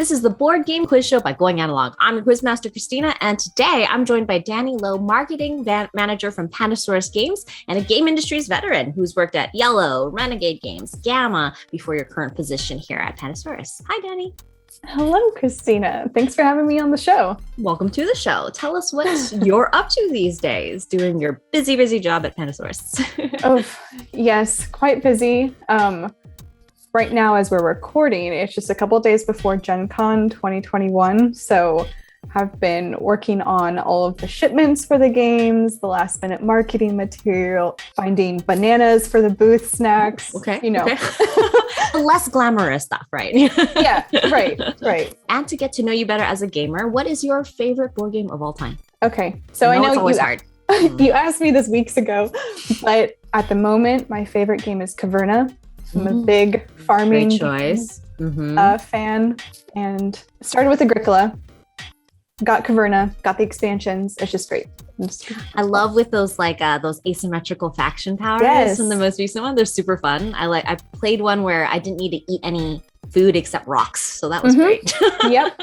This is the Board Game Quiz Show by Going Analog. I'm your Quizmaster, Christina, and today I'm joined by Danni Loe, Marketing Manager from Pandasaurus Games and a game industries veteran who's worked at Yellow, Renegade Games, Gamma, before your current position here at Pandasaurus. Hi, Danni. Hello, Christina. Thanks for having me on the show. Welcome to the show. Tell us what you're up to these days, doing your busy job at Pandasaurus. Oh, yes, quite busy. Right now, as we're recording, it's just a couple of days before Gen Con 2021. So I've been working on all of the shipments for the games, the last minute marketing material, finding bananas for the booth snacks. Okay. Okay. Less glamorous stuff, right? Yeah, right. And to get to know you better as a gamer, what is your favorite board game of all time? Okay. So I know it's always hard. You asked me this weeks ago, but at the moment, my favorite game is Caverna. I'm a big farming choice. Fan, and started with Agricola, got Caverna, got the expansions. It's just great. I love with those those asymmetrical faction powers. Yes. And the most recent one, they're super fun. I played one where I didn't need to eat any food except rocks, so that was great. Yep.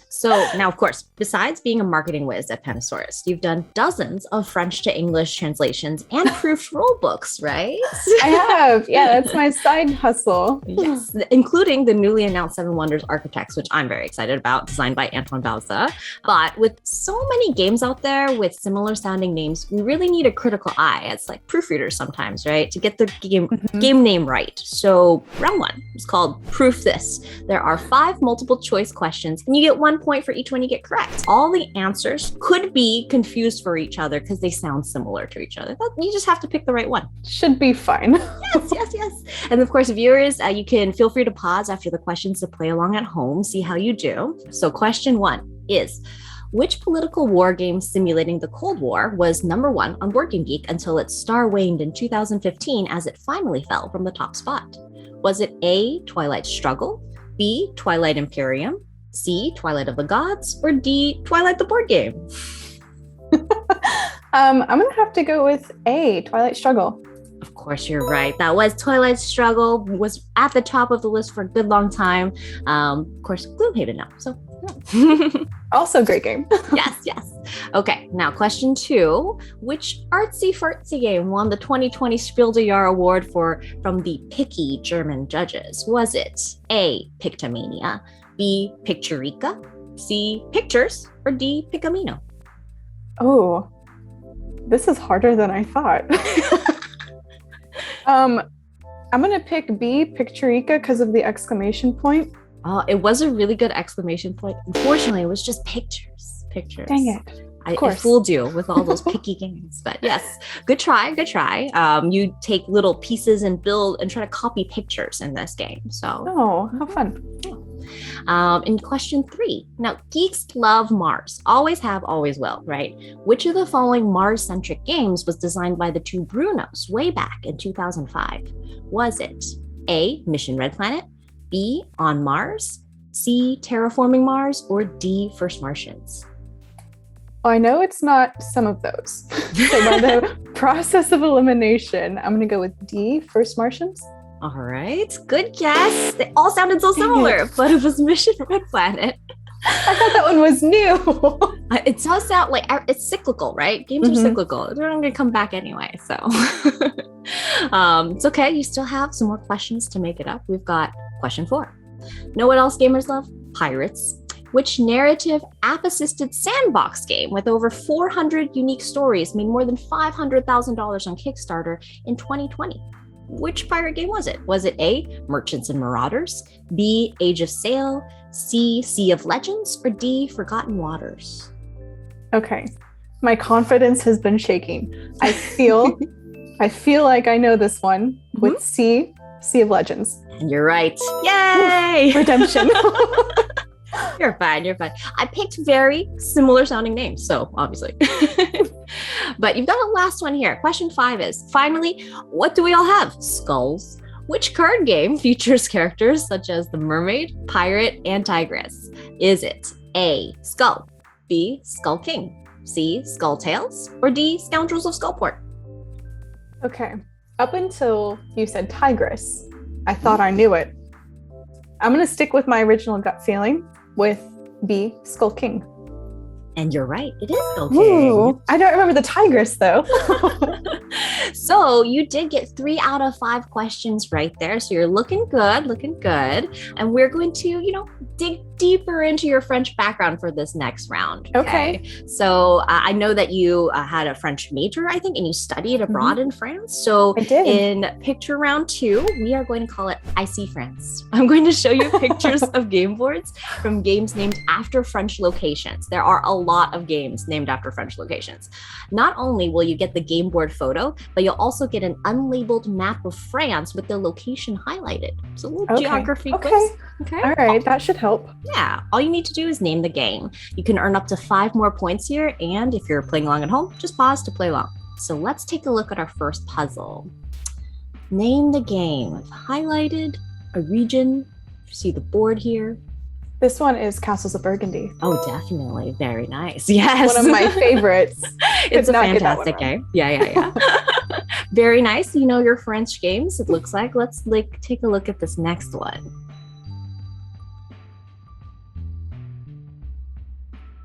So now, of course, besides being a marketing whiz at Pandasaurus, you've done dozens of French to English translations and proofed rule books, right? I have. Yeah, that's my side hustle. Yes, including the newly announced Seven Wonders Architects, which I'm very excited about, designed by Antoine Bauza. But with so many games out there with similar sounding names, we really need a critical eye as like proofreaders sometimes, right? To get the game name right. So round one is called Proof This. There are 5 multiple choice questions, and you get 1 point for each one you get correct. All the answers could be confused for each other because they sound similar to each other. You just have to pick the right one. Should be fine. Yes. And of course, viewers, you can feel free to pause after the questions to play along at home, see how you do. So question 1 is, which political war game simulating the Cold War was #1 on Board Game Geek until its star waned in 2015 as it finally fell from the top spot? Was it A, Twilight Struggle, B, Twilight Imperium, C, Twilight of the Gods, or D, Twilight the board game? I'm going to have to go with A, Twilight Struggle. Of course, you're right. That was Twilight Struggle, was at the top of the list for a good long time. Of course, Gloomhaven now. So, also great game. Yes. Okay, now question 2. Which artsy-fartsy game won the 2020 Spiel des Jahres award from the picky German judges? Was it A, Pictomania, B, Picturica, C, Pictures, or D, Picamino? Oh, this is harder than I thought. I'm going to pick B, Picturica, because of the exclamation point. Oh, it was a really good exclamation point. Unfortunately, it was just pictures. Dang it. I fooled you with all those picky games, but yes, good try. You take little pieces and build and try to copy pictures in this game. So, oh, how fun. In question 3, now geeks love Mars, always have, always will, right? Which of the following Mars-centric games was designed by the two Brunos way back in 2005? Was it A, Mission Red Planet, B, On Mars, C, Terraforming Mars, or D, First Martians? I know it's not some of those. So by the process of elimination, I'm going to go with D, First Martians. All right, good guess. They all sounded so similar, but it was Mission Red Planet. I thought that one was new. It does sound like it's cyclical, right? Games are cyclical. They're not going to come back anyway, so. It's okay. You still have some more questions to make it up. We've got question 4. Know what else gamers love? Pirates. Which narrative app-assisted sandbox game with over 400 unique stories made more than $500,000 on Kickstarter in 2020? Which pirate game was it? Was it A, Merchants and Marauders, B, Age of Sail, C, Sea of Legends, or D, Forgotten Waters? Okay, my confidence has been shaking. I feel like I know this one with C, Sea of Legends. And you're right. Yay! Redemption. You're fine. I picked very similar sounding names, so obviously. But you've got a last one here. Question 5 is, finally, what do we all have? Skulls. Which card game features characters such as the Mermaid, Pirate, and Tigress? Is it A, Skull, B, Skull King, C, Skull Tales, or D, Scoundrels of Skullport? Okay, up until you said Tigress, I thought I knew it. I'm going to stick with my original gut feeling with B, Skull King. And you're right, it is Skull King. Ooh, I don't remember the tigress though. So you did get 3 out of 5 questions right there. So you're looking good, looking good. And we're going to, dig deeper into your French background for this next round. Okay. So I know that you had a French major, I think, and you studied abroad in France. So I did. In picture round 2, we are going to call it I See France. I'm going to show you pictures of game boards from games named after French locations. There are a lot of games named after French locations. Not only will you get the game board photo, but you'll also get an unlabeled map of France with the location highlighted. So a little geography quiz. Okay. All right, that should help. Yeah, all you need to do is name the game. You can earn up to 5 more points here, and if you're playing along at home, just pause to play along. So let's take a look at our first puzzle. Name the game. I've highlighted a region. See the board here. This one is Castles of Burgundy. Oh, definitely. Very nice. Yes. One of my favorites. It's a fantastic game. Yeah. Very nice. You know your French games, it looks like. Let's take a look at this next one.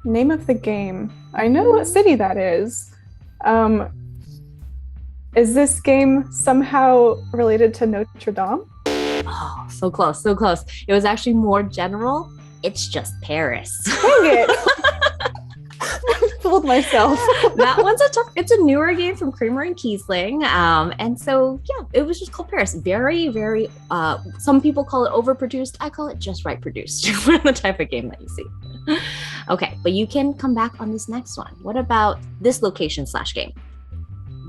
Name of the game. I know what city that is. Is this game somehow related to Notre Dame? Oh, so close, so close. It was actually more general. It's just Paris. Dang it. I fooled myself. That one's it's a newer game from Kramer and Kiesling. And so, yeah, it was just called Paris. Very, very, some people call it overproduced. I call it just right produced for the type of game that you see. Okay, but you can come back on this next one. What about this location / game?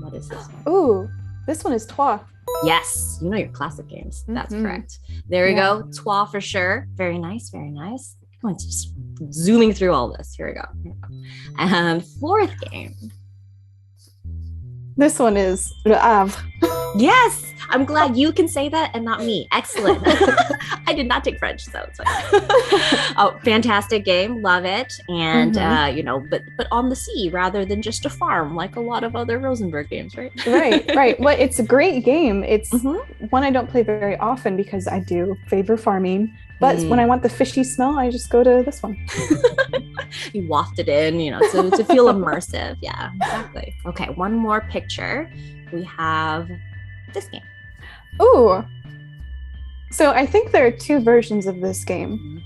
What is this one? Ooh, this one is Troyes. Yes, you know your classic games. That's correct. There we go. Troyes for sure. Very nice, very nice. I'm just zooming through all this. Here we go. And fourth game. This one is Le Havre. Yes, I'm glad you can say that and not me. Excellent. I did not take French, so it's fine. Oh, fantastic game. Love it. And, but on the sea rather than just a farm, like a lot of other Rosenberg games, right? Right. Well, it's a great game. It's one I don't play very often because I do favor farming. But when I want the fishy smell, I just go to this one. You waft it in, to feel immersive. Yeah, exactly. Okay, one more picture. We have this game. Ooh. So I think there are 2 versions of this game.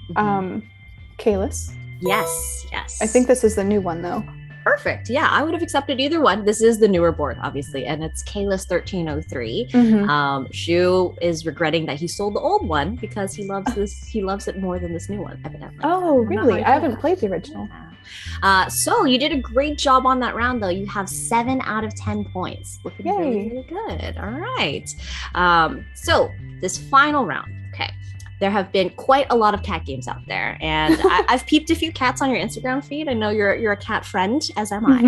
Kalis. Yes. I think this is the new one, though. Perfect. Yeah, I would have accepted either one. This is the newer board, obviously, and it's Kalis 1303. Shu is regretting that he sold the old one because he loves this. He loves it more than this new one, evidently. Oh, really? I haven't played the original. So you did a great job on that round, though. You have 7 out of 10 points. Looking really, really good. All right. So this final round. Okay. There have been quite a lot of cat games out there, and I've peeped a few cats on your Instagram feed. I know you're a cat friend, as am I.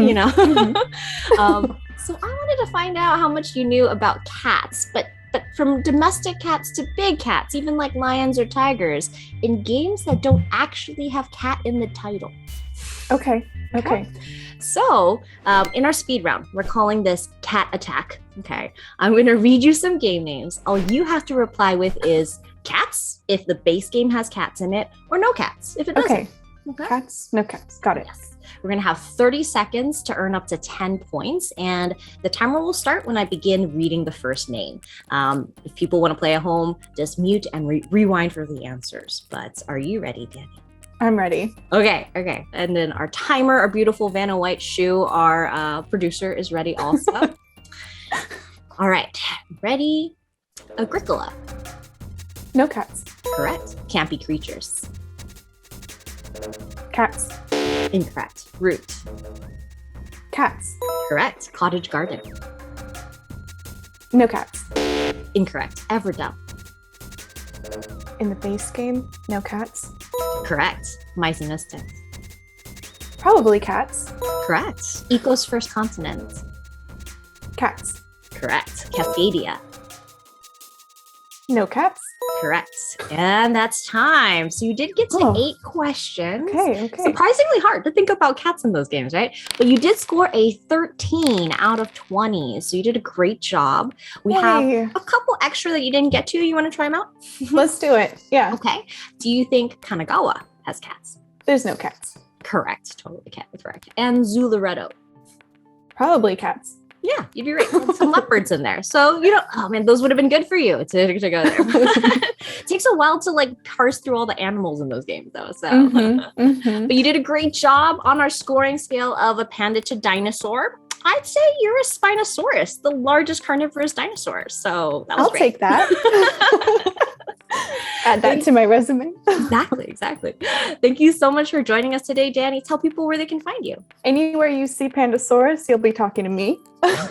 So I wanted to find out how much you knew about cats, but from domestic cats to big cats, even like lions or tigers, in games that don't actually have cat in the title. Okay. So in our speed round, we're calling this Cat Attack. Okay. I'm going to read you some game names. All you have to reply with is cats if the base game has cats in it, or no cats if it doesn't. Okay. Cats, no cats. Got it. Yes. We're going to have 30 seconds to earn up to 10 points, and the timer will start when I begin reading the first name. If people want to play at home, just mute and rewind for the answers. But are you ready, Danny? I'm ready. Okay. And then our timer, our beautiful Vanna White Shoe, our producer, is ready also. All right. Ready? Agricola. No cats. Correct. Campy creatures. Cats. Incorrect. Root. Cats. Correct. Cottage garden. No cats. Incorrect. Everdell. In the base game, no cats. Correct. Mice and Mystics. Probably cats. Correct. Eco's first continent. Cats. Correct. Cascadia. No cats. Correct. And that's time. So you did get to 8 questions. Okay. Surprisingly hard to think about cats in those games, right? But you did score a 13 out of 20. So you did a great job. We have a couple extra that you didn't get to. You want to try them out? Let's do it. Yeah. Okay. Do you think Kanagawa has cats? There's no cats. Correct. Totally correct. And Zularedo? Probably cats. Yeah, you'd be right. Some leopards in there. So, oh man, those would have been good for you to go there. It takes a while to like parse through all the animals in those games though. So, but you did a great job on our scoring scale of a panda to dinosaur. I'd say you're a Spinosaurus, the largest carnivorous dinosaur. So that was I'll great. take that. Add that to my resume. Exactly. Thank you so much for joining us today, Danny. Tell people where they can find you. Anywhere you see Pandasaurus, you'll be talking to me.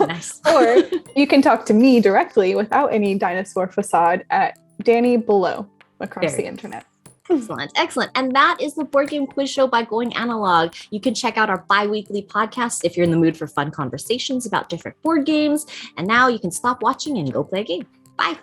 Nice. Or you can talk to me directly without any dinosaur facade at Danni Loe across the internet. Excellent. And that is the Board Game Quiz Show by Going Analog. You can check out our bi-weekly podcast if you're in the mood for fun conversations about different board games. And now you can stop watching and go play a game. Bye.